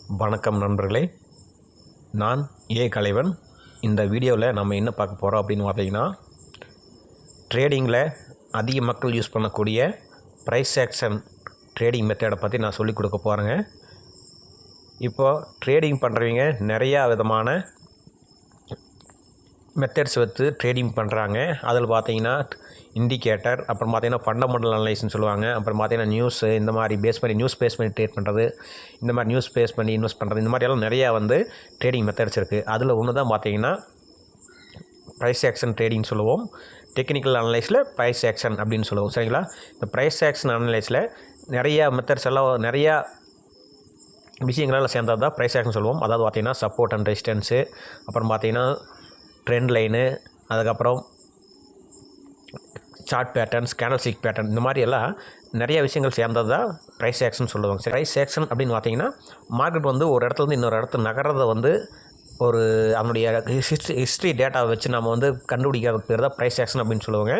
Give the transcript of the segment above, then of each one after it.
வணக்கம் நண்பர்களே, நான் கலைவன். இந்த வீடியோவில் நம்ம என்ன பார்க்க போகிறோம் அப்படின்னு பார்த்தீங்கன்னா, ட்ரேடிங்கில் அதிக மக்கள் யூஸ் பண்ணக்கூடிய ப்ரைஸ் ஆக்ஷன் ட்ரேடிங் மெத்தடை பற்றி நான் சொல்லிக் கொடுக்க போகிறேங்க. இப்போது ட்ரேடிங் பண்ணுறவங்க நிறையா விதமான மெத்தட்ஸ் வச்சு ட்ரேடிங் பண்ணுறாங்க. அதில் பார்த்தீங்கன்னா இண்டிகேட்டர், அப்புறம் பார்த்தீங்கன்னா ஃபண்டமெண்டல் அனலைஸ்னு சொல்லுவாங்க. அப்புறம் பார்த்தீங்கன்னா நியூஸு, இந்த மாதிரி பேஸ் பண்ணி ட்ரேட் பண்ணுறது, இந்த மாதிரி நியூஸ் பேஸ் பண்ணி இன்வெஸ்ட் பண்ணுறது, இந்த மாதிரியெல்லாம் நிறையா ட்ரேடிங் மெத்தட்ஸ் இருக்குது. அதில் ஒன்று தான் பார்த்தீங்கன்னா ப்ரைஸ் ஆக்ஷன் ட்ரேடிங் சொல்லுவோம். டெக்னிக்கல் அனலைஸில் ப்ரைஸ் ஆக்ஷன் அப்படின்னு சொல்லுவோம். சரிங்களா? இந்த ப்ரைஸ் ஆக்ஷன் அனலைஸில் நிறையா மெத்தட்ஸ் எல்லாம் நிறையா விஷயங்களெல்லாம் சேர்ந்தது தான் ப்ரைஸ் ஆக்ஷன் சொல்லுவோம். அதாவது பார்த்தீங்கன்னா சப்போர்ட் அண்ட் ரெசிஸ்டன்ஸு, அப்புறம் பார்த்தீங்கன்னா ட்ரெண்ட் லைனு, அதுக்கப்புறம் சார்ட் பேட்டர்ன்ஸ், கேண்டல்ஸ்டிக் பேட்டர்ன், இந்த மாதிரி எல்லாம் நிறைய விஷயங்கள் சேர்ந்தது தான் ப்ரைஸ் ஆக்ஷன் சொல்லுவாங்க. ப்ரைஸ் ஆக்ஷன் அப்படின்னு பார்த்தீங்கன்னா மார்க்கெட் ஒரு இடத்துலேருந்து இன்னொரு இடத்துக்கு நகர்றதை ஒரு அதனுடைய ஹிஸ்ட்ரி டேட்டாவை வச்சு நம்ம கண்டுபிடிக்கிறதுக்கு பேர் தான் ப்ரைஸ் ஆக்ஷன் அப்படின்னு சொல்லுவாங்க.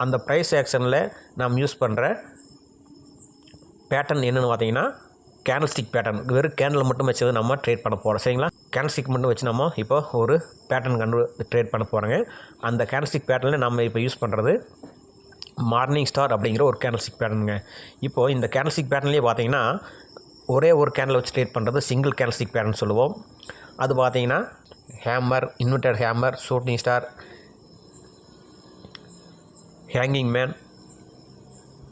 அந்த ப்ரைஸ் ஆக்ஷனில் நாம் யூஸ் பண்ணுற பேட்டர்ன் என்னென்னு பார்த்தீங்கன்னா கேண்டல்ஸ்டிக் பேட்டர்ன். வெறும் கேண்டில் மட்டும் வச்சு நம்ம ட்ரேட் பண்ண போகிறோம். சரிங்களா? கேண்டல்ஸ்டிக் மட்டும் வச்சு நம்ம இப்போ ஒரு பேட்டர்ன் ட்ரேட் பண்ண போகிறோங்க. அந்த கேண்டல்ஸ்டிக் பேட்டர்னில் நம்ம இப்போ யூஸ் பண்ணுறது மார்னிங் ஸ்டார் அப்படிங்கிற ஒரு கேண்டல்ஸ்டிக் பேட்டர்னுங்க. இப்போது இந்த கேண்டல்ஸ்டிக் பேட்டர்ன்லேயே பார்த்தீங்கன்னா ஒரே ஒரு கேண்டில் வச்சு ட்ரேட் பண்ணுறது சிங்கிள் கேண்டல்ஸ்டிக் பேட்டர்ன் சொல்லுவோம். அது பார்த்தீங்கன்னா hammer, inverted hammer, shooting star, hanging man,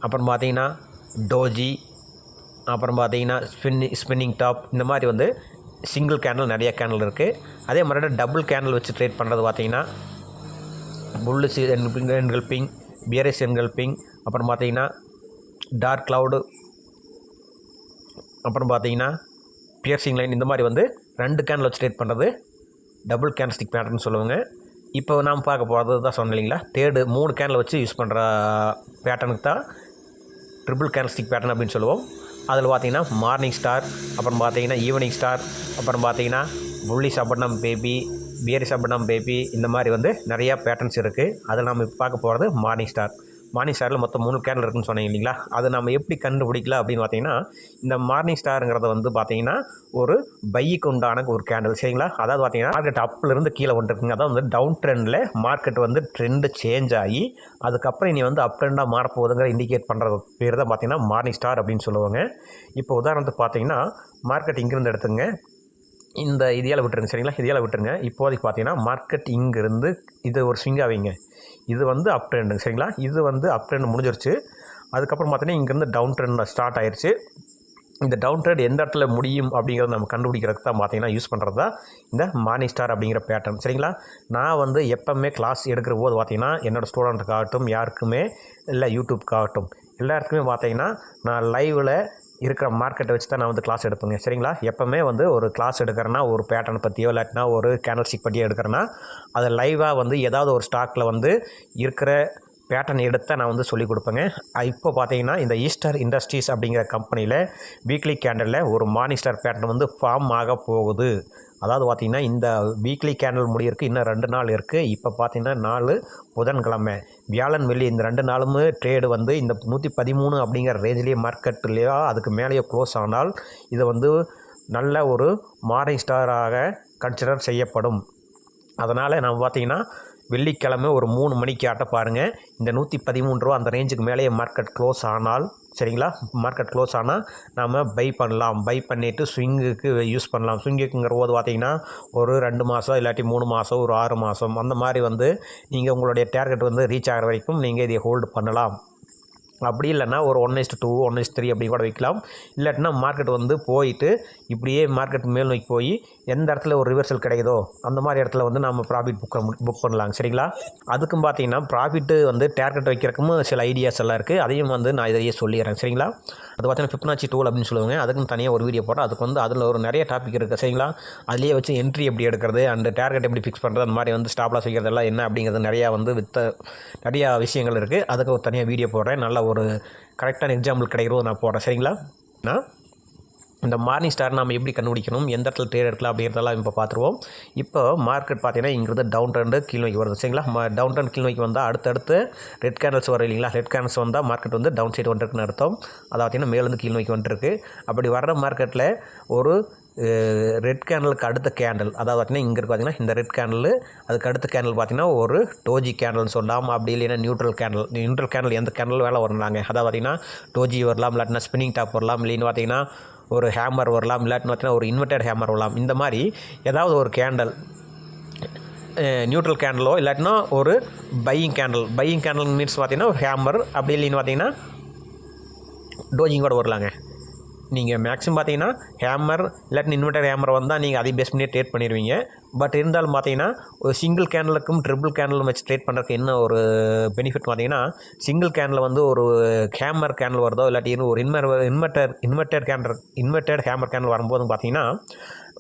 அப்புறம் பார்த்தீங்கன்னா டோஜி, அப்புறம் பார்த்தீங்கன்னா ஸ்பின்னிங் டாப், இந்த மாதிரி சிங்கிள் கேண்டில் நிறைய கேண்டில் இருக்குது. அதே மாதிரி டபுள் கேண்டில் வச்சு ட்ரேட் பண்ணுறது பார்த்தீங்கன்னா புல்லிஷ் என்கல்பிங், பியரிஷ் என்கல்பிங், அப்புறம் பார்த்தீங்கன்னா டார்க் க்ளவுடு, அப்புறம் பார்த்தீங்கன்னா பியர்சிங் லைன், இந்த மாதிரி ரெண்டு கேண்டில் வச்சு ட்ரேட் பண்ணுறது டபுள் கேண்டல்ஸ்டிக் பேட்டர்னு சொல்லுவாங்க. இப்போ நாம் பார்க்க போகிறது தான் சொன்னேன் இல்லைங்களா, மூணு கேண்டில் வச்சு யூஸ் பண்ணுற பேட்டர்னுக்கு தான் ட்ரிபிள் கேண்டல்ஸ்டிக் பேட்டர்ன் அப்படின்னு சொல்லுவோம். அதில் பார்த்தீங்கன்னா மார்னிங் ஸ்டார், அப்புறம் பார்த்தீங்கன்னா ஈவினிங் ஸ்டார், அப்புறம் பார்த்தீங்கன்னா புல்லிஷ் அபர்ணம் பேபி, பியரிஷ் அபர்ணம் பேபி, இந்த மாதிரி நிறையா பேட்டர்ன்ஸ் இருக்குது. அதில் நம்ம இப்போ பார்க்க போகிறது மார்னிங் ஸ்டார். மார்னிங் ஸ்டாரில் மொத்தம் 3 கேண்டில் இருக்குன்னு சொன்னீங்க இல்லைங்களா, அதை நம்ம எப்படி கண்டுபிடிக்கல அப்படின்னு பார்த்தீங்கன்னா, இந்த மார்னிங் ஸ்டாருங்கிறத பார்த்தீங்கன்னா ஒரு பைக்கு உண்டான ஒரு கேண்டில். சரிங்களா? அதாவது பார்த்தீங்கன்னா மார்க்கெட் அப்பிலிருந்து கீழே வந்துருக்குங்க. அதாவது டவுன் ட்ரெண்டில் மார்க்கெட் ட்ரெண்டு சேஞ்ச் ஆகி அதுக்கப்புறம் இனி அப் ட்ரெண்டாக மாறப்போகுதுங்கிற இண்டிகேட் பண்ணுறது பேர் தான் பார்த்தீங்கன்னா மார்னிங் ஸ்டார் அப்படின்னு சொல்லுவாங்க. இப்போ உதாரணத்துக்கு பார்த்தீங்கன்னா மார்க்கெட் இங்கிருந்து எடுத்துங்க, இந்த இதியால் விட்டுருங்க. சரிங்களா? இதியால் விட்டுருங்க. இப்போதைக்கு பார்த்தீங்கன்னா மார்க்கெட் இங்கேருந்து இது ஒரு ஸ்விங்காக வைங்க. இது அப் ட்ரெண்டுங்க. சரிங்களா? இது அப் ட்ரெண்ட் முடிஞ்சிருச்சு. அதுக்கப்புறம் பார்த்தீங்கன்னா இங்கேருந்து டவுன் ட்ரெண்ட் ஸ்டார்ட் ஆயிடுச்சு. இந்த டவுன் ட்ரெண்ட் எந்த இடத்துல முடியும் அப்படிங்கிறத நம்ம கண்டுபிடிக்கிறதுக்கு தான் பார்த்தீங்கன்னா யூஸ் பண்ணுறது தான் இந்த மார்னிங் ஸ்டார் அப்படிங்கிற பேட்டர்ன். சரிங்களா? நான் எப்போவுமே கிளாஸ் எடுக்கிற போது பார்த்தீங்கன்னா என்னோடய ஸ்டூடெண்ட்டுக்காகட்டும், யாருக்குமே இல்லை யூடியூப்காகட்டும், எல்லாருக்குமே பார்த்தீங்கன்னா நான் லைவில் இருக்கிற மார்க்கெட்டை வச்சு தான் நான் கிளாஸ் எடுப்பேங்க. சரிங்களா? எப்போவுமே ஒரு கிளாஸ் எடுக்கிறேன்னா ஒரு பேட்டர்ன் பற்றியோ இல்லாட்டினா ஒரு கேண்டல்ஸ்டிக் பற்றியோ எடுக்கிறேன்னா அதை லைவாக ஏதாவது ஒரு ஸ்டாக்கில் இருக்கிற பேட்டர்ன் எடுத்தால் நான் சொல்லிக் கொடுப்பேங்க. இப்போ பார்த்தீங்கன்னா இந்த ஈஸ்டர் இண்டஸ்ட்ரீஸ் அப்படிங்கிற கம்பெனியில் வீக்லி கேண்டலில் ஒரு மார்னிங் ஸ்டார் பேட்டர்ன் ஃபார்ம் ஆக போகுது. அதாவது பார்த்திங்கன்னா இந்த வீக்லி கேண்டில் முடியிருக்கு இன்னும் 2 நாள் இருக்குது. இப்போ பார்த்திங்கன்னா 4 புதன்கிழமை, வியாழன், வெள்ளி, இந்த 2 நாளும் ட்ரேடு இந்த 113 அப்படிங்கிற ரேஞ்சிலேயே மார்க்கெட்லேயோ அதுக்கு மேலேயோ க்ளோஸ் ஆனால் இது நல்ல ஒரு மார்னிங் ஸ்டாராக கன்சிடர் செய்யப்படும். அதனால் நம்ம பார்த்திங்கன்னா வெள்ளிக்கிழமை ஒரு 3 மணிக்கு ஆட்ட பாருங்கள். இந்த 113 ரூபா அந்த ரேஞ்சுக்கு மேலேயே மார்க்கெட் க்ளோஸ் ஆனால், சரிங்களா, மார்க்கெட் க்ளோஸ் ஆனால் நாம் பை பண்ணலாம். பை பண்ணிவிட்டு ஸ்விங்குக்கு யூஸ் பண்ணலாம். ஸ்விங்குக்குங்கிற போது பார்த்திங்கன்னா ஒரு 2 மாதம் இல்லாட்டி 3 மாதம், ஒரு 6 மாதம், அந்த மாதிரி நீங்கள் உங்களுடைய டார்கெட் ரீச் ஆகிற வரைக்கும் நீங்கள் இதை ஹோல்டு பண்ணலாம். அப்படி இல்லைன்னா ஒரு 1:2, 1:3 அப்படி கூட வைக்கலாம். இல்லாட்டினா மார்க்கெட் போயிட்டு இப்படியே மார்க்கெட் மேல் நோக்கி போய் எந்த இடத்துல ஒரு ரிவர்சல் கிடைக்குதோ அந்த மாதிரி இடத்துல நம்ம ப்ராஃபிட் புக் பண்ணலாம். சரிங்களா? அதுக்கும் பார்த்தீங்கன்னா ப்ராஃபிட்டு டார்கெட் வைக்கிறதுக்கும் சில ஐடியாஸ் எல்லாம் இருக்குது. அதையும் நான் இதையே சொல்லிடுறேன். சரிங்களா? அது பார்த்தீங்கன்னா ஃபிப்னாச்சி டூல் அப்படின்னு சொல்லுவாங்க. அதுக்கும் தனியாக ஒரு வீடியோ போடுறேன். அதுக்கு அதில் ஒரு நிறைய டாபிக் இருக்குது. சரிங்களா? அதுலேயே வச்சு என்ட்ரி எப்படி எடுக்கிறது, அந்த டார்கெட் எப்படி ஃபிக்ஸ் பண்ணுறது, அந்த மாதிரி ஸ்டாப் லாஸ் வைக்கிறதெல்லாம் என்ன அப்படிங்கிறது நிறையா விஷயங்கள் இருக்குது. அதுக்கு ஒரு தனியாக வீடியோ போடுறேன். நல்ல ஒரு கரெக்டான எக்ஸாம்பிள் கிடைக்கிறோம் நான் போடுறேன். சரிங்களா? இந்த மார்னிங் ஸ்டார் நம்ம எப்படி கண்டுபிடிக்கணும், எந்த இடத்துல ட்ரேட் எடுக்கலாம் அப்படிங்கிறதெல்லாம் இப்போ பார்த்துருவோம். இப்போ மார்க்கெட் பார்த்தீங்கன்னா இங்கிருந்து டவுன் ட்ரெண்டு கீழ் நோக்கி வருது. சரிங்களா? டவுன் ட்ரெண்ட் கீழ் நோக்கி வந்தால் அடுத்தடுத்து ரெட் கேண்டல்ஸ் வரும் இல்லைங்களா? ரெட் கேண்டல்ஸ் வந்தால் மார்க்கெட் டவுன் சைடு வந்துருக்குன்னு அர்த்தம். அதை பார்த்தீங்கன்னா மேலேருந்து கீழ் நோக்கி வந்துருக்கு. அப்படி வர்ற மார்க்கெட்டில் ஒரு ரெட் கேண்டலுக்கு அடுத்த கேண்டில், அதாவது பார்த்திங்கன்னா இங்கே இருக்குது பார்த்திங்கன்னா இந்த ரெட் கேண்டில், அதுக்கு அடுத்த கேண்டில் பார்த்திங்கன்னா ஒரு டோஜி கேண்டில்னு சொல்லலாம். அப்படி இல்லைன்னா நியூட்ரல் கேண்டில் எந்த கேண்டில் வேலை வரலாங்க. அதாவது பார்த்திங்கன்னா டோஜி வரலாம், இல்லாட்டினா ஸ்பின்னிங் டாப் வரலாம், இல்லைன்னு பார்த்திங்கன்னா ஒரு ஹேமர் வரலாம், இல்லாட்டின்னு பார்த்திங்கன்னா ஒரு இன்வெர்டட் ஹேமர் வரலாம். இந்த மாதிரி ஏதாவது ஒரு கேண்டில் நியூட்ரல் கேண்டிலோ இல்லாட்டினா ஒரு பையிங் கேண்டில் மீன்ஸ் பார்த்திங்கன்னா ஒரு ஹேமர், அப்படி இல்லைன்னு பார்த்திங்கன்னா டோஜிங் கூட வரலாங்க. நீங்கள் மேக்ஸிமம் பார்த்தீங்கன்னா ஹேமர் இல்லாட்டினா இன்வெர்டர் ஹேமர் வந்தால் நீங்கள் அதை பேஸ் பண்ணி ட்ரேட் பண்ணிடுவீங்க. பட் இருந்தாலும் பார்த்தீங்கன்னா ஒரு சிங்கிள் கேண்டலுக்கும் ட்ரிபிள் கேண்டலும் வச்சு ட்ரேட் பண்ணுறதுக்கு என்ன ஒரு பெனிஃபிட் பார்த்தீங்கன்னா, சிங்கிள் கேண்டில் வந்து ஒரு ஹேமர் கேண்டில் வருதோ இல்லாட்டி ஒரு இன்வெர்டட் ஹேமர் கேண்டில் வரும்போது பார்த்தீங்கன்னா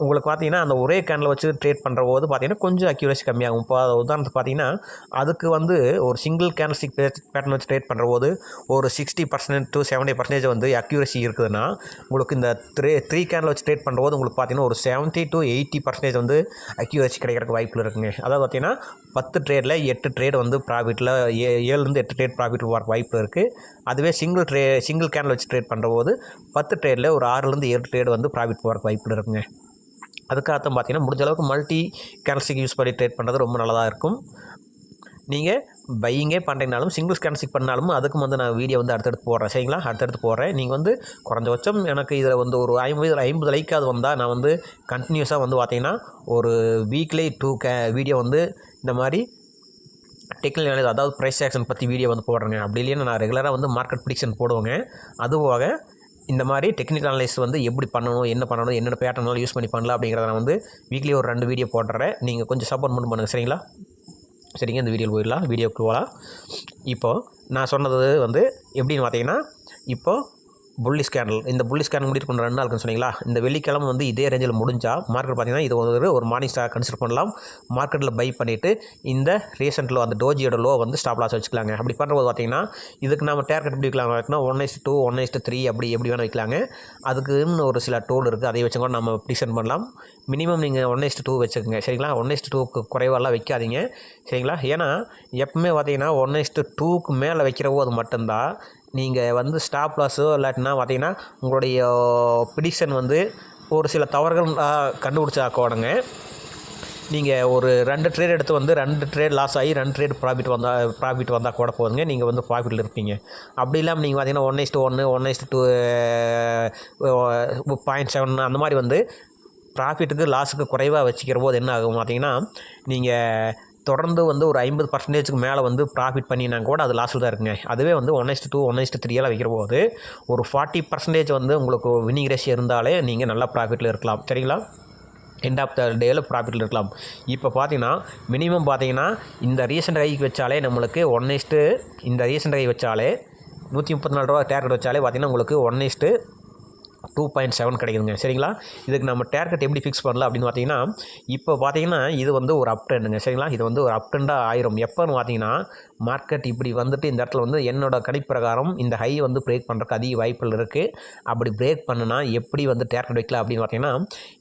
உங்களுக்கு பார்த்தீங்கன்னா அந்த ஒரே கேண்டில் வச்சு ட்ரேட் பண்ணுற போது பார்த்தீங்கன்னா கொஞ்சம் அக்யூரசி கம்மியாகும். இப்போ உதாரணத்துக்கு பார்த்தீங்கன்னா அதுக்கு வந்து ஒரு சிங்கிள் கேண்டல்ஸ்டிக் பேட்டர்ன் வச்சு ட்ரேட் பண்ணுற போது ஒரு 60% to 70% வந்து அக்யூரசி இருக்குதுன்னா, உங்களுக்கு இந்த த்ரீ கேண்டில் வச்சு ட்ரேட் பண்ணுற போது உங்களுக்கு பார்த்தீங்கன்னா ஒரு 70 to 80% வந்து அக்யூரசி கிடைக்கிறதுக்கு வாய்ப்பு இருக்குங்க. அதாவது பார்த்தீங்கன்னா 10 ட்ரேடில் 8 ட்ரேட் வந்து ப்ராஃபிட்டில் 7 to 8 ட்ரேட் ப்ராஃபிட் வர வாய்ப்பு இருக்குது. அதுவே சிங்கிள் கேண்டில் வச்சு ட்ரேட் பண்ணுற போது 10 ட்ரேடில் ஒரு 6 to 7 ட்ரேட் வந்து ப்ராஃபிட் போகிறக்கு வாய்ப்பு இருக்குங்க. அதுக்காகத்தான் பார்த்தீங்கன்னா முடிஞ்ச அளவுக்கு மல்டி கேண்டல்ஸ்டிக் யூஸ் பண்ணி ட்ரேட் பண்ணுறது ரொம்ப நல்லதாக இருக்கும். நீங்கள் பையிங்கே பண்ணுறீங்கனாலும் சிங்கிள் கேண்டல்ஸ்டிக் பண்ணாலும் அதுக்கும் வந்து நான் வீடியோ வந்து அடுத்தடுத்து போடுறேன், சரிங்களா? அடுத்தடுத்து போடுறேன். நீங்கள் வந்து குறைஞ்சபட்சம் எனக்கு இதில் வந்து ஒரு 50 லைக்காவது வந்தால் நான் வந்து கண்டினியூஸாக வந்து பார்த்தீங்கன்னா ஒரு வீக்லி 2 வீடியோ வந்து இந்த மாதிரி டெக்னிக்கல் நாலேஜ், அதாவது ப்ரைஸ் ஆக்ஷன் பற்றி வீடியோ வந்து போடுறேங்க. அப்படி இல்லைன்னா நான் ரெகுலராக வந்து மார்க்கெட் ப்ரிடிக்ஷன் போடுவேங்க. அதுபோக இந்த மாதிரி டெக்னிக்கல் அனலைஸ் வந்து எப்படி பண்ணணும், என்னென்ன பேட்டர்னால யூஸ் பண்ணி பண்ணலாம் அப்படிங்கிறத நான் வந்து வீக்லி ஒரு 2 வீடியோ போடுறேன். நீங்கள் கொஞ்சம் சப்போர்ட் மட்டும் பண்ணுங்கள், சரிங்களா? சரிங்க, இந்த வீடியோக்கு போகலாம். இப்போது நான் சொன்னது வந்து எப்படின்னு பார்த்தீங்கன்னா, இப்போது புல்லிஷ் கேண்டில், இந்த புல்லிஷ் கேண்டில் முடிட்டு கொண்டு 2 நாள் இருக்குன்னு சொன்னீங்களா? இந்த வெள்ளிக்கிழமை வந்து இதே ரேஞ்சில் முடிஞ்சால் மார்க்கெட் பார்த்தீங்கன்னா இது ஒரு மார்னிங் ஸ்டார் கன்சிடர் பண்ணலாம். மார்க்கெட்டில் பை பண்ணிவிட்டு இந்த ரீசெண்ட் லோ, அந்த டோஜியோட லோ வந்து ஸ்டாப் லாஸ் வச்சுக்கலாங்க. அப்படி பண்ணுறது பார்த்தீங்கன்னா இதுக்கு நம்ம டார்கெட் எப்படி வைக்கலாம் பார்த்தீங்கன்னா 1:2 1:3 அப்படி எப்படி வேணால் வைக்கலாங்க. அதுக்குன்னு ஒரு சில டூல் இருக்குது, அதை வச்சு கூட நம்ம ப்ரிடிக்ஷன் பண்ணலாம். மினிமம் நீங்கள் 1:2 வச்சுக்கோங்க, சரிங்களா? 1:2க்கு குறைவாலாம் வைக்காதீங்க, சரிங்களா? ஏன்னா எப்பவுமே பார்த்தீங்கன்னா 1:2க்கு மேலே வைக்கிற போது மட்டும்தான் நீங்கள் வந்து ஸ்டாப் லாஸோ இல்லாட்டினா பார்த்தீங்கன்னா உங்களுடைய ப்ரிடிக்ஷன் வந்து ஒரு சில தவறுகள் கண்டுபிடிச்சாக்கோடுங்க. நீங்கள் ஒரு 2 ட்ரேட் எடுத்து வந்து 2 ட்ரேட் லாஸ் ஆகி 2 ட்ரேட் ப்ராஃபிட் வந்தால் கூட போதுங்க, நீங்கள் வந்து ப்ராஃபிட்டில் இருப்பீங்க. அப்படி இல்லாமல் நீங்கள் பார்த்தீங்கன்னா 1:1 1:2 0.7 அந்த மாதிரி வந்து ப்ராஃபிட்டுக்கு லாஸுக்கு குறைவாக வச்சுக்கிற போது என்ன ஆகும் பார்த்தீங்கன்னா, நீங்கள் தொடர்ந்து வந்து ஒரு 50%க்கு மேலே வந்து ப்ராஃபிட் பண்ணினாங்க கூட அது லாஸில் தான் இருக்குங்க. அதுவே வந்து 1:2 1:3 எல்லாம் வைக்கிற போது ஒரு 40% வந்து உங்களுக்கு வின்னிங் ரேஷியோ இருந்தாலே நீங்கள் நல்லா ப்ராஃபிட்டில் இருக்கலாம், சரிங்களா? எண்ட் ஆஃப் த டேயில் ப்ராஃபிட்டில் இருக்கலாம். இப்போ பார்த்தீங்கன்னா மினிமம் பார்த்தீங்கன்னா இந்த ரீசெண்ட் ஹைக்கு வச்சாலே நம்மளுக்கு இந்த ரீசெண்ட் ஹை வச்சாலே $134 டார்கெட் வச்சாலே பார்த்தீங்கன்னா உங்களுக்கு 1:2.7 கிடைக்குதுங்க, சரிங்களா? இதுக்கு நம்ம டார்கெட் எப்படி ஃபிக்ஸ் பண்ணலாம் அப்படின்னு பார்த்தீங்கன்னா, இப்போ பார்த்தீங்கன்னா இது வந்து ஒரு அப் ட்ரெண்டுங்க, சரிங்களா? இது வந்து ஒரு அப் ட்ரெண்டாக ஆயிரும் எப்போன்னு பார்த்தீங்கன்னா, மார்க்கெட் இப்படி வந்துட்டு இந்த இடத்துல வந்து என்னோட கணிப்பு பிரகாரம் இந்த ஹை வந்து பிரேக் பண்ணுறதுக்கு அதிக வாய்ப்புகள் இருக்குது. அப்படி பிரேக் பண்ணுனா எப்படி வந்து டார்கெட் வைக்கலாம் அப்படின்னு பார்த்தீங்கன்னா,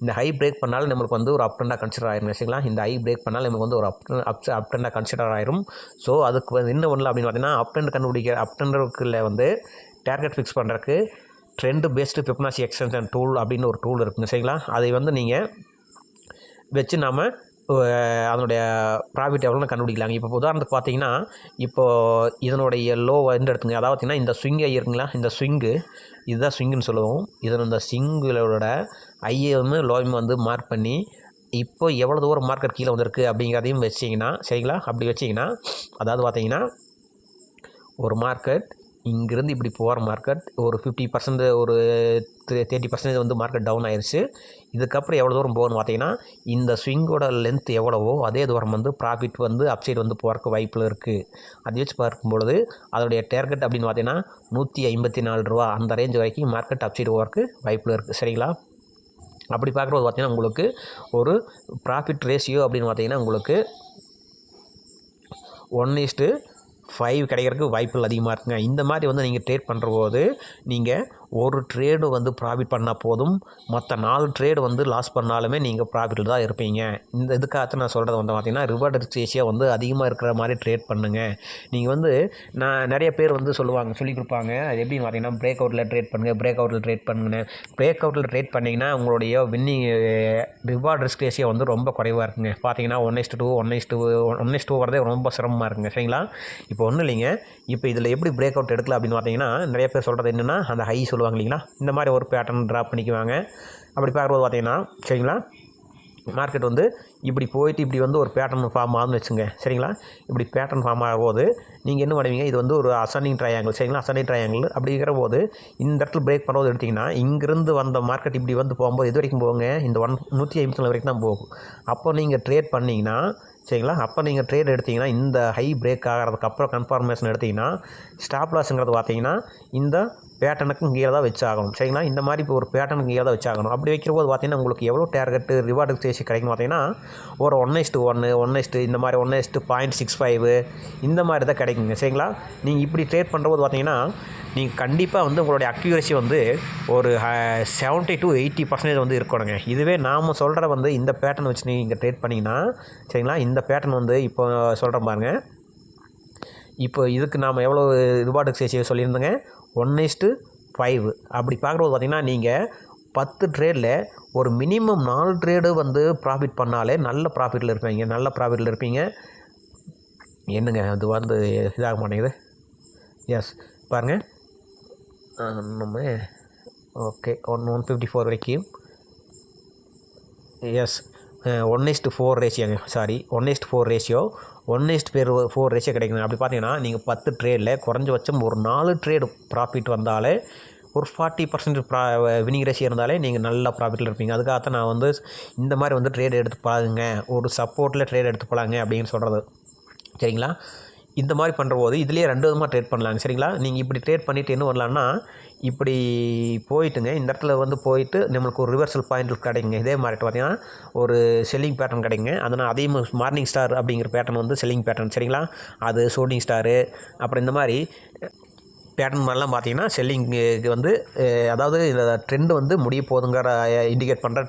இந்த ஹை பிரேக் பண்ணாலும் நம்மளுக்கு வந்து ஒரு அப் ட்ரெண்டாக கன்சிடர் ஆயிரும், சரிங்களா? இந்த ஹை பிரேக் பண்ணாலும் நமக்கு வந்து ஒரு அப் ட்ரெண்டாக கன்சிடர் ஆயிரும். ஸோ அதுக்கு வந்து என்ன பண்ணலாம் அப்படின்னு பார்த்தீங்கன்னா, அப் ட்ரெண்டுக்குள்ள வந்து டார்கெட் ஃபிக்ஸ் பண்ணுறதுக்கு trend based Fibonacci extension tool அப்படின்னு ஒரு டூல் இருக்குங்க, சரிங்களா? அதை வந்து நீங்கள் வச்சு நாம் அதனுடைய ப்ராஃபிட் எவ்வளோன்னு கண்டுபிடிக்கலாங்க. இப்போ உதாரணத்துக்கு பார்த்தீங்கன்னா, இப்போது இதனுடைய லோ வந்து எடுத்துங்க. அதாவது பார்த்தீங்கன்னா இந்த ஸ்விங் ஐ இருக்குங்களா, இந்த இதுதான் ஸ்விங்குன்னு சொல்லுவோம். இதில் இந்த ஸ்விங்களோட ஐயும் லோயும் வந்து மார்க் பண்ணி இப்போ எவ்வளோ தூரம் மார்க்கெட் கீழே வந்திருக்கு அப்படிங்கிறதையும் வச்சிங்கன்னா, சரிங்களா? அப்படி வச்சிங்கன்னா அதாவது பார்த்தீங்கன்னா ஒரு மார்க்கெட் இங்கேருந்து இப்படி போகிற மார்க்கெட் ஒரு 50% ஒரு 30% வந்து மார்க்கெட் டவுன் ஆயிடுச்சு. இதுக்கப்புறம் எவ்வளோ தூரம் போகணும்னு பார்த்தீங்கன்னா, இந்த ஸ்விங்கோட லென்த் எவ்வளவோ அதே தூரம் வந்து ப்ராஃபிட் வந்து அப்சைடு வந்து போகிறக்கு வாய்ப்பில் இருக்குது. அதை வச்சு பார்க்கும்பொழுது அதோடைய டார்கெட் அப்படின்னு பார்த்தீங்கன்னா $154 அந்த ரேஞ்ச் வரைக்கும் மார்க்கெட் அப்சைடு போகிறக்கு வாய்ப்பில் இருக்குது, சரிங்களா? அப்படி பார்க்குறது பார்த்தீங்கன்னா உங்களுக்கு ஒரு ப்ராஃபிட் ரேஷியோ அப்படின்னு பார்த்தீங்கன்னா உங்களுக்கு 1:4 5 கிடைக்கிறதுக்கு வாய்ப்புகள் அதிகமாக இருக்குங்க. இந்த மாதிரி வந்து நீங்கள் ட்ரேட் பண்ணுறபோது நீங்கள் ஒரு ட்ரேடு வந்து ப்ராஃபிட் பண்ணால் போதும், மற்ற 4 ட்ரேடு வந்து லாஸ் பண்ணாலுமே நீங்கள் ப்ராஃபிட்டில் தான் இருப்பீங்க. இந்த இதுக்காக நான் சொல்கிறது வந்து பார்த்திங்கன்னா ரிவார்டு ரேஷியோ வந்து அதிகமாக இருக்கிற மாதிரி ட்ரேட் பண்ணுங்கள். நீங்கள் வந்து நான் நிறைய பேர் வந்து சொல்லிக் கொடுப்பாங்க. அது எப்படின்னு பார்த்தீங்கன்னா பிரேக் அவுட்டில் ட்ரேட் பண்ணுங்கள், பிரேக் அவுட்டில் ட்ரேட் பண்ணுங்கள். பிரேக் அவுட்டில் ட்ரேட் பண்ணிங்கன்னா உங்களுடைய வின்னிங் ரிவார்டு ரிஸ்க் ரேஷியோ வந்து ரொம்ப குறைவாக இருக்குங்க. பார்த்தீங்கன்னா 1:2 1:2 வரதே ரொம்ப சிரமமாக இருக்குங்க. சரிங்களா? இப்போ ஒன்றும் இல்லைங்க. இப்போ இதில் எப்படி பிரேக் அவுட் எடுக்கலாம் அப்படின்னு பார்த்தீங்கன்னா நிறைய பேர் சொல்கிறது என்னென்னா அந்த ஹை சொல்லுவாங்க இல்லைங்களா, இந்த மாதிரி ஒரு பேட்டர்ன் ட்ராப் பண்ணிக்குவாங்க. அப்படி பார்க்கும்போது பார்த்தீங்கன்னா சரிங்களா, மார்க்கெட் வந்து இப்படி போயிட்டு இப்படி வந்து ஒரு பேட்டர்ன் ஃபார்ம் ஆகுதுன்னு வச்சுங்க. சரிங்களா? இப்படி பேட்டர்ன் ஃபார்ம் ஆகும்போது நீங்கள் என்ன பண்ணுவீங்க, இது வந்து ஒரு அசெண்டிங் ட்ரையாங்கிள். சரிங்களா? அசெண்டிங் ட்ரையாங்கிள் அப்படிங்கிற போது இந்த இடத்துல பிரேக் பண்ணுறது எடுத்திங்கன்னா இங்கேருந்து வந்த மார்க்கெட் இப்படி வந்து போகும்போது எது வரைக்கும் போகுங்க, இந்த 150 வரைக்கும் தான் போகும். அப்போ நீங்கள் ட்ரேட் பண்ணிங்கன்னா சரிங்களா, அப்போ நீங்கள் ட்ரேட் எடுத்திங்கன்னா இந்த ஹை பிரேக் ஆகிறதுக்கப்புறம் கன்ஃபர்மேஷன் எடுத்திங்கன்னா ஸ்டாப் லாஸுங்கிறது பார்த்தீங்கன்னா இந்த பேட்டர்னுக்கும் கீழே தான் வச்சாகணும். சரிங்களா? இந்த மாதிரி இப்போ ஒரு பேட்டர்னுக்கு கீழே தான் வச்சாகணும். அப்படி வைக்கிறபோது பார்த்தீங்கன்னா உங்களுக்கு எவ்வளோ டார்கெட்டு ரிவார்டு ரேஷியோ கிடைக்குன்னு பார்த்தீங்கன்னா ஒரு 1:1 இந்த மாதிரி 1:0.65 இந்த மாதிரி தான் கிடைக்குங்க. சரிங்களா? நீங்கள் இப்படி ட்ரேட் பண்ணுறபோது பார்த்தீங்கன்னா நீங்கள் கண்டிப்பாக வந்து உங்களுடைய அக்யூரசி வந்து ஒரு 70 to 80% வந்து இருக்கணுங்க. இதுவே நாம் சொல்கிற வந்து இந்த பேட்டர்ன் வச்சு நீங்கள் ட்ரேட் பண்ணிங்கன்னா சரிங்களா, இந்த பேட்டர்ன் வந்து இப்போ சொல்கிறேன் பாருங்கள். இப்போ இதுக்கு நாம் எவ்வளோ ரிவார்டு ரேஷியோ சொல்லியிருந்தோங்க, 1:5. அப்படி பார்க்கும்போது பார்த்திங்கன்னா நீங்கள் 10 ட்ரேடில் ஒரு மினிமம் 4 ட்ரேடு வந்து ப்ராஃபிட் பண்ணாலே நல்ல ப்ராஃபிட்டில் இருப்பீங்க. என்னங்க அது வந்து இதாக மாட்டேங்குது. எஸ் பாருங்கள், நம்ம ஓகே 154 வரைக்கும். எஸ் 1:4 ரேஷியோங்க. சாரி 1:4 ரேஷியோ 1:4 ரேஷியோ கிடைக்குங்க. அப்படி பார்த்தீங்கன்னா நீங்கள் 10 ட்ரேடில் குறைஞ்சபட்சம் ஒரு 4 ட்ரேடு ப்ராஃபிட் வந்தாலே ஒரு 40% வினிங் ரேஷியோ இருந்தாலே நீங்கள் நல்லா ப்ராஃபிட்டில் இருப்பீங்க. அதுக்காகத்தான் நான் வந்து இந்த மாதிரி வந்து ட்ரேட் எடுத்து பாருங்க, ஒரு சப்போர்ட்டில் ட்ரேட் எடுத்து போகலாங்க அப்படின்னு சொல்கிறது. சரிங்களா? இந்த மாதிரி பண்ணுறபோது இதுலேயே 2 விதமாக ட்ரேட் பண்ணலாங்க. சரிங்களா? நீங்கள் இப்படி ட்ரேட் பண்ணிவிட்டு என்ன பண்ணலான்னா இப்படி போயிட்டுங்க, இந்த இடத்துல வந்து போயிட்டு நம்மளுக்கு ஒரு ரிவர்சல் பாயிண்ட் கிடைக்குங்க. இதே மாதிரி பார்த்தீங்கன்னா ஒரு செல்லிங் பேட்டர்ன் கிடைக்குங்க. அதனால் அதையும் மார்னிங் ஸ்டார் அப்படிங்கிற பேட்டர்ன் வந்து செல்லிங் பேட்டர்ன். சரிங்களா? அது ஷூட்டிங் ஸ்டாரு அப்புறம் இந்த மாதிரி பேட்டர்ன் மாதிரிலாம் பார்த்தீங்கன்னா செல்லிங்கு வந்து அதாவது இந்த ட்ரெண்டு வந்து முடிய போதுங்கிற இண்டிகேட் பண்ணுற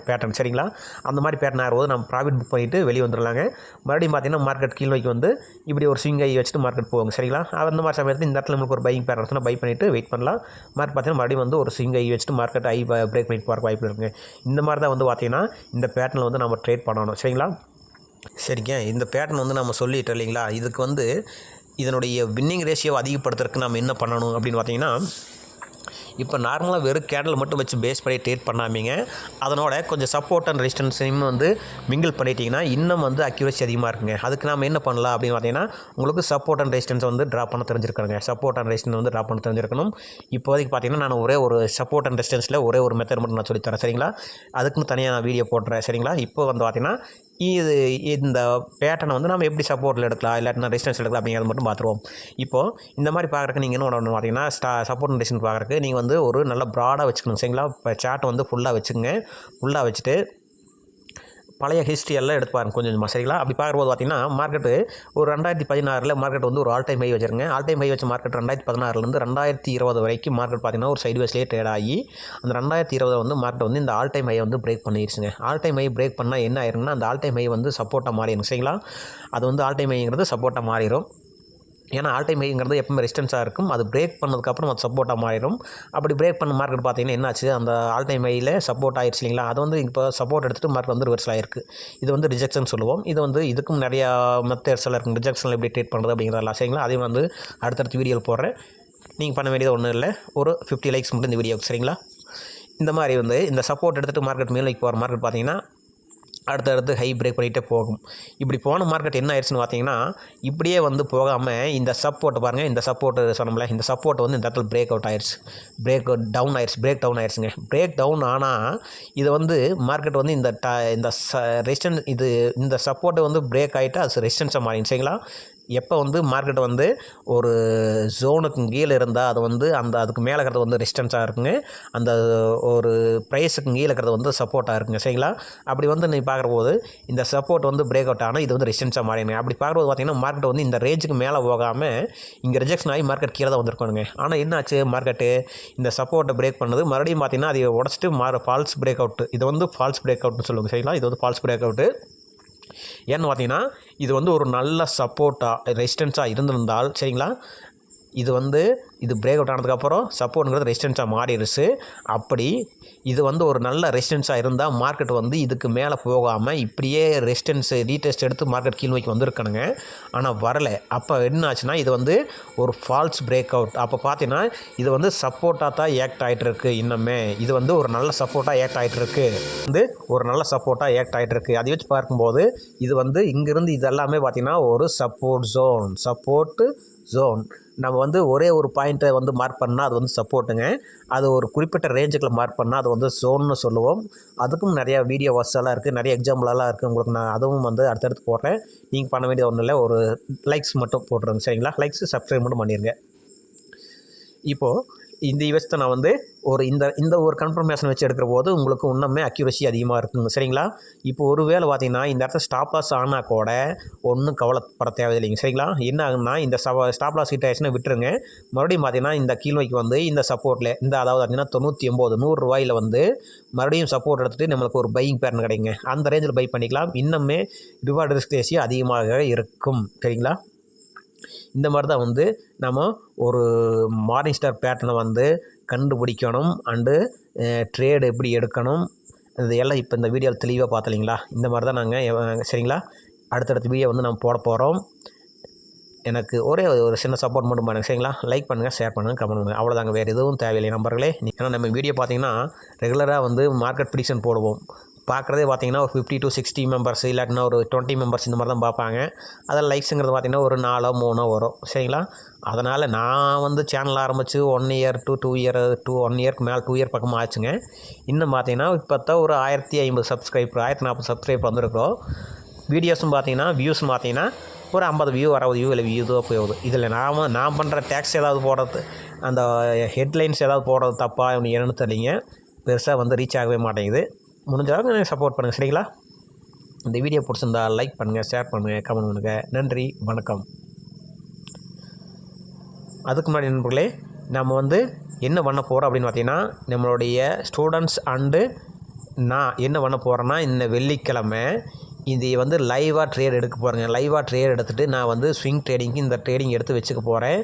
பேட்டர்ன். சரிங்களா? அந்த மாதிரி பேட்டர்ன் ஆகும்போது நம்ம ப்ராஃபிட் புக் பண்ணிவிட்டு வெளியே வந்துடலாங்க. மறுபடியும் பார்த்தீங்கன்னா மார்க்கெட் கீழ்வைக்கு வந்து இப்படி ஒரு ஸ்விங் ஐ வச்சுட்டு மார்க்கெட் போவாங்க. சரிங்களா? அந்த மாதிரி சமயத்தில் இந்த இடத்துல நமக்கு ஒரு பையிங் பேட்டர்ன் இருந்தால் பை பண்ணிவிட்டு வெயிட் பண்ணலாம். மார்க்கெட் பார்த்தீங்கன்னா மறுபடியும் வந்து ஒரு ஸ்விங் ஐ வச்சுட்டு மார்க்கெட் ஐ பிரேக் பண்ணிட்டு போகிற வாய்ப்பு இருக்குங்க. இந்த மாதிரி தான் வந்து பார்த்தீங்கன்னா இந்த பேட்டர்னில் வந்து நம்ம ட்ரேட் பண்ணணும். சரிங்களா? சரிங்க, இந்த பேட்டர்ன் வந்து நம்ம சொல்லிட்டோம் இல்லைங்களா, இதுக்கு வந்து இதனுடைய வின்னிங் ரேஷியோ அதிகப்படுத்துறதுக்கு நம்ம என்ன பண்ணணும் அப்படின்னு பார்த்தீங்கன்னா, இப்போ நார்மலாக வெறும் கேண்டில் மட்டும் வச்சு பேஸ் பண்ணி ட்ரேட் பண்ணாமீங்க, அதனோட கொஞ்சம் சப்போர்ட் அண்ட் ரெசிஸ்டன்ஸையும் வந்து மிங்கிள் பண்ணிட்டீங்கன்னா இன்னும் வந்து அக்யூரசி அதிகமாக இருக்குங்க. அதுக்கு நம்ம என்ன பண்ணலாம் அப்படின்னு பார்த்தீங்கன்னா உங்களுக்கு சப்போர்ட் அண்ட் ரெசிஸ்டன்ஸ் வந்து ட்ரா பண்ண தெரிஞ்சிருக்கணுங்க. சப்போர்ட் அண்ட் ரெசிஸ்டன்ஸ் வந்து ட்ரா பண்ண தெரிஞ்சிருக்கணும். இப்போதைக்கு பார்த்தீங்கன்னா நான் ஒரே ஒரு சப்போர்ட் அண்ட் ரெசிஸ்டன்ஸில் ஒரே ஒரு மெத்தட் மட்டும் நான் சொல்லித்தரேன். சரிங்களா? அதுக்குன்னு தனியாக நான் வீடியோ போடுறேன். சரிங்களா? இப்போ வந்து பார்த்தீங்கன்னா இந்த பேட்டர்னை வந்து நம்ம எப்படி சப்போர்ட்டில் எடுக்கலாம் இல்லாட்டினா ரெசிஸ்டன்ஸ் எடுக்கலாம் அப்படிங்கிறத மட்டும் பார்த்துருவோம். இப்போது இந்த மாதிரி பார்க்குறக்கு நீங்கள் என்ன ஒன்று பார்த்தீங்கன்னா சப்போர்ட் அண்ட் ரெசிஸ்டன்ஸ் பார்க்குறக்கு நீங்கள் வந்து ஒரு நல்ல ப்ராடாக வச்சுக்கணும். சரிங்களா? இப்போ சார்ட்டை வந்து ஃபுல்லாக வச்சுக்கோங்க. ஃபுல்லாக வச்சுட்டு பழைய ஹிஸ்ட்ரி எல்லாம் எடுத்து பாருங்க கொஞ்சம் கொஞ்சமாக. சரிங்களா? அப்படி பார்க்கும்போது பார்த்தீங்கன்னா மார்க்கெட்டு ஒரு 2016 மார்க்கெட் வந்து ஒரு ஆல் டைம் ஹை வச்சுருங்க. ஆல் டைம் ஹை வச்ச மார்க்கெட் 2016 2020 வரைக்கும் மார்க்கெட் பார்த்தீங்கன்னா ஒரு சைட்வேஸ்லேயே ட்ரேட் ஆகி அந்த 2020 வந்து மார்க்கெட் வந்து இந்த ஆல் டைம் ஹை வந்து பிரேக் பண்ணிடுச்சுங்க. ஆல் டைம் ஹை பிரேக் பண்ணால் என்ன ஆயிருங்கன்னா அந்த ஆல் டைம் ஹை வந்து சப்போர்ட்டாக மாறிடும். சரிங்களா? அது வந்து ஆல் டைம் ஹைங்கிறது சப்போர்ட்டாக மாறிடும். ஏன்னா ஆல் டைம் ஹைங்கிறது எப்பவுமே ரெசிஸ்டன்ஸாக இருக்கும். அது பிரேக் பண்ணதுக்கப்புறம் அது சப்போர்ட்டாக மாறிடும். அப்படி பிரேக் பண்ண மார்க்கெட் பார்த்தீங்கன்னா என்னாச்சு, அந்த ஆல் டைம் ஹையில் சப்போர்ட் ஆயிடுச்சு இல்லைங்களா, அது வந்து இப்போ சப்போர்ட் எடுத்துகிட்டு மார்க்கெட் வந்து ரிவர்சல் ஆயிருக்கு. இது வந்து ரிஜெக்ஷன் சொல்லுவோம். இது வந்து இதுக்கும் நிறையா மெத்தட்ஸ் எல்லாம் இருக்கும். ரிஜெக்ஷனில் எப்படி ட்ரேட் பண்ணுறது அப்படிங்கிறதெல்லாம். சரிங்களா? அதையும் வந்து அடுத்தடுத்த வீடியோவில் போடுறேன். நீங்கள் பண்ண வேண்டியது ஒன்றும் இல்லை, ஒரு 50 லைக்ஸ் மட்டும் இந்த வீடியோவுக்கு. சரிங்களா? இந்த மாதிரி வந்து இந்த சப்போர்ட் எடுத்துகிட்டு மார்க்கெட் மேலே போகிற மார்க்கெட் பார்த்தீங்கன்னா அடுத்தடுத்து ஹை பிரேக் பண்ணிகிட்டே போகும். இப்படி போன மார்க்கெட் என்ன ஆயிடுச்சுன்னு பார்த்தீங்கன்னா இப்படியே வந்து போகாமல் இந்த சப்போர்ட் பாருங்கள், இந்த சப்போர்ட்டு சொன்னோம்ல, இந்த சப்போர்ட் வந்து இந்த இடத்துல பிரேக் ஆயிடுச்சு. பிரேக் டவுன் ஆயிடுச்சுங்க. பிரேக் டவுன் ஆனால் இதை வந்து மார்க்கெட் வந்து இந்த ரெசிஸ்டன்ஸ் இந்த சப்போர்ட்டை வந்து பிரேக் ஆகிட்டு அது ரெசிஸ்டன்ஸாக மாறிடுச்சு. சரிங்களா? எப்போ வந்து மார்க்கெட் வந்து ஒரு ஜோனுக்கு கீழே இருந்தால் அது வந்து அதுக்கு மேலே இருக்கிறது வந்து ரெசிஸ்டன்ஸாக இருக்குங்க. அந்த ஒரு ப்ரைஸுக்கு கீழே இருக்கிறது வந்து சப்போர்ட்டாக இருக்குங்க. சரிங்களா? அப்படி வந்து நீ பார்க்குறபோது இந்த சப்போர்ட் வந்து பிரேக் அவுட் ஆனால் இது வந்து ரெசிஸ்டன்ஸாக மாறிடுங்க. அப்படி பார்க்கும்போது பார்த்தீங்கன்னா மார்க்கெட் வந்து இந்த ரேஞ்சுக்கு மேலே போகாமல் இங்கே ரிஜெக்ஷன் ஆகி மார்க்கெட் கீழே தான் வந்திருக்கணுங்க. ஆனால் என்னாச்சு, மார்க்கெட்டு இந்த சப்போர்ட்டை பிரேக் பண்ணது மறுபடியும் பார்த்தீங்கன்னா அதை உடச்சிட்டு ஃபால்ஸ் பிரேக் அவுட். இது வந்து ஃபால்ஸ் பிரேக் அவுட்னு சொல்லுவாங்க. சரிங்களா? இது வந்து ஃபால்ஸ் பிரேக் அவுட்டு. ஏன்னு பார்த்தீங்கன்னா இது வந்து ஒரு நல்ல சப்போர்ட்டாக ரெசிஸ்டன்ஸாக இருந்திருந்தால், சரிங்களா, இது பிரேக் அவுட் ஆனதுக்கப்புறம் சப்போர்ட்டுங்கிறது ரெசிஸ்டன்ஸாக மாறிடுச்சு. அப்படி இது வந்து ஒரு நல்ல ரெசிஸ்டன்ஸாக இருந்தால் மார்க்கெட் வந்து இதுக்கு மேலே போகாமல் இப்படியே ரீடெஸ்ட் எடுத்து மார்க்கெட் கீழ் நோக்கி வந்திருக்கணுங்க. ஆனால் வரலை. அப்போ என்ன ஆச்சுன்னா இது வந்து ஒரு ஃபால்ஸ் பிரேக் அவுட். அப்போ பார்த்தீங்கன்னா இது வந்து சப்போர்ட்டாக தான் ஆக்ட் ஆகிட்டு இருக்குது. இன்னுமே இது வந்து ஒரு நல்ல சப்போர்ட்டாக ஆக்ட் ஆகிட்டு இருக்குது. அதை வச்சு பார்க்கும்போது இது வந்து இங்கேருந்து இது எல்லாமே பார்த்திங்கன்னா ஒரு சப்போர்ட்டு ஜோன். நம்ம வந்து ஒரே ஒரு பாயிண்ட்டை வந்து மார்க் பண்ணால் அது வந்து சப்போர்ட்டுங்க. அது ஒரு குறிப்பிட்ட ரேஞ்சுக்குள்ள மார்க் பண்ணால் அது வந்து ஜோன்னு சொல்லுவோம். அதுக்கும் நிறையா வீடியோஸ் எல்லாம் இருக்குது, நிறைய எக்ஸாம்பிளெல்லாம் இருக்குது. உங்களுக்கு நான் அதுவும் வந்து அடுத்தடுத்து போடுறேன். நீங்கள் பண்ண வேண்டியது ஒன்றும் இல்லை, ஒரு லைக்ஸ் மட்டும் போட்டுருங்க. சரிங்களா? லைக்ஸு சப்ஸ்கிரைப் மட்டும் பண்ணிடுங்க. இப்போது இந்த யூஎஸ்த்தை நான் வந்து இந்த ஒரு கன்ஃபர்மேஷன் வச்சு எடுக்கிற போது உங்களுக்கு இன்னுமே அக்யூரசி அதிகமாக இருக்குங்க. சரிங்களா? இப்போ ஒரு வேளை பார்த்தீங்கன்னா இந்த இடத்துல ஸ்டாப் லாஸ் ஆனால் கூட ஒன்றும் கவலைப்பட தேவையில்லைங்க. சரிங்களா? என்ன ஆகுன்னா இந்த ஸ்டாப் லாஸ் ஹிட் ஆயிடுச்சுன்னா விட்டுருங்க. மறுபடியும் பார்த்தீங்கன்னா இந்த கீழ்நோக்கி வந்து இந்த சப்போர்ட்டில் அதாவது பார்த்தீங்கன்னா 99 100 வந்து மறுபடியும் சப்போர்ட் எடுத்துகிட்டு நம்மளுக்கு ஒரு பையிங் பேட்டர்ன் கிடைக்குங்க. அந்த ரேஞ்சில் பை பண்ணிக்கலாம். இன்னுமே ரிவார்டு ரிஸ்க் ரேஷியோ அதிகமாக இருக்கும். சரிங்களா? இந்த மாதிரி தான் வந்து நம்ம ஒரு மார்னிங் ஸ்டார் பேட்டர்னை வந்து கண்டுபிடிக்கணும். அண்டு ட்ரேடு எப்படி எடுக்கணும், இது எல்லாம் இப்போ இந்த வீடியோவில் தெளிவாக பார்த்தலைங்களா? இந்த மாதிரி தான் நாங்கள் சரிங்களா அடுத்தடுத்த வீடியோ வந்து நம்ம போட போகிறோம். எனக்கு ஒரே ஒரு சின்ன சப்போர்ட் மட்டும் பண்ணுங்கள். சரிங்களா? லைக் பண்ணுங்கள், ஷேர் பண்ணுங்கள், கமெண்ட் பண்ணுங்கள். அவ்வளோதாங்க, வேறு எதுவும் தேவையில்லை நம்பர்களே. ஏன்னா நம்ம வீடியோ பார்த்தீங்கன்னா ரெகுலராக வந்து மார்க்கெட் ப்ரிடிக்ஷன் போடுவோம். பார்க்குறதே பார்த்தீங்கன்னா ஒரு 50 to 60 மெம்பர்ஸ் இல்லாட்டினா ஒரு 20 மெம்பர்ஸ் இந்த மாதிரி தான் பார்ப்பாங்க. அதில் லைக்ஸுங்கிறது பார்த்தீங்கன்னா ஒரு 4 3 வரும். சரிங்களா? அதனால் நான் வந்து சேனல் ஆரம்பித்து 1 year to 2 year 1 yearக்கு மேலே 2 year பக்கமாக ஆச்சுங்க. இன்னும் பார்த்தீங்கன்னா இப்போ தான் ஒரு 1050 சப்ஸ்கிரைபர் 1040 சப்ஸ்கிரைபர் வந்திருக்கிறோம். வீடியோஸும் பார்த்தீங்கன்னா வியூஸும் பார்த்தீங்கன்னா ஒரு 50 வியூ 60 வியூ இல்லை வியூ தான் போகுது. இதில் நான் பண்ணுற டேக்ஸ் ஏதாவது போடுறது, அந்த ஹெட்லைன்ஸ் ஏதாவது போடுறது தப்பாக என்னன்னு தெரியலிங்க. பெருசாக வந்து ரீச் ஆகவே மாட்டேங்குது. முடிஞ்ச அளவுக்கு எனக்கு சப்போர்ட் பண்ணுங்கள். சரிங்களா? இந்த வீடியோ பிடிச்சிருந்தா லைக் பண்ணுங்கள், ஷேர் பண்ணுங்கள், கமெண்ட் பண்ணுங்கள். நன்றி, வணக்கம். அதுக்கு முன்னாடி நண்பர்களே, நம்ம வந்து என்ன பண்ண போகிறோம் அப்படின்னு பார்த்தீங்கன்னா நம்மளுடைய ஸ்டூடெண்ட்ஸ் அண்டு நான் என்ன பண்ண போகிறேன்னா இந்த வெள்ளிக்கிழமை இது வந்து லைவாக ட்ரேட் எடுக்க போகிறேங்க. லைவாக ட்ரேட் எடுத்துகிட்டு நான் வந்து ஸ்விங் ட்ரேடிங்க்கு இந்த ட்ரேடிங் எடுத்து வச்சுக்க போகிறேன்.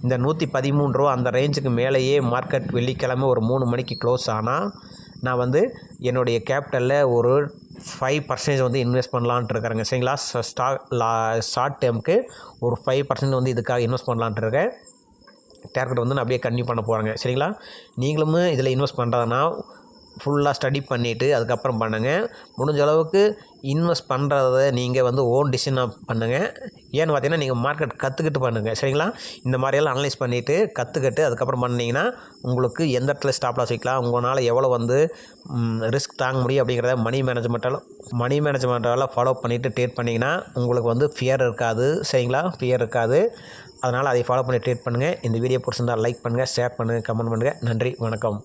இந்த 113 ரூபா அந்த ரேஞ்சுக்கு மேலேயே மார்க்கெட் வெள்ளிக்கிழமை ஒரு 3 மணிக்கு க்ளோஸ் ஆனால் நான் வந்து என்னுடைய கேபிட்டலில் ஒரு 5% வந்து இன்வெஸ்ட் பண்ணலான்ட்டு இருக்கிறேங்க. சரிங்களா? ஷார்ட் டேர்முக்கு ஒரு 5% வந்து இதுக்காக இன்வெஸ்ட் பண்ணலான்ட்டு இருக்கேன். டார்கெட் வந்து நான் அப்படியே கன்டினியூ பண்ண போகிறேங்க. சரிங்களா? நீங்களும் இதில் இன்வெஸ்ட் பண்ணுறதுனா ஃபுல்லாக ஸ்டடி பண்ணிவிட்டு அதுக்கப்புறம் பண்ணுங்கள். முடிஞ்ச அளவுக்கு இன்வெஸ்ட் பண்ணுறத நீங்கள் வந்து ஓன் டிசிஷனாக பண்ணுங்கள். ஏன்னு பார்த்தீங்கன்னா நீங்கள் மார்க்கெட் கற்றுக்கிட்டு பண்ணுங்கள். சரிங்களா? இந்த மாதிரியெல்லாம் அனலைஸ் பண்ணிவிட்டு கற்றுக்கிட்டு அதுக்கப்புறம் பண்ணிங்கன்னா உங்களுக்கு எந்த இடத்துல ஸ்டாப் லாஸ் வைக்கலாம், உங்களால் எவ்வளோ வந்து ரிஸ்க் தாங்க முடியும் அப்படிங்கிறத மணி மேனேஜ்மெண்ட்டால் ஃபாலோ பண்ணிவிட்டு ட்ரேட் பண்ணிங்கன்னா உங்களுக்கு வந்து ஃபியர் இருக்காது. சரிங்களா? ஃபியர் இருக்காது. அதனால் அதை ஃபாலோ பண்ணி ட்ரேட் பண்ணுங்கள். இந்த வீடியோ பிடிச்சிருந்தால் லைக் பண்ணுங்கள், ஷேர் பண்ணுங்கள், கமெண்ட் பண்ணுங்கள். நன்றி, வணக்கம்.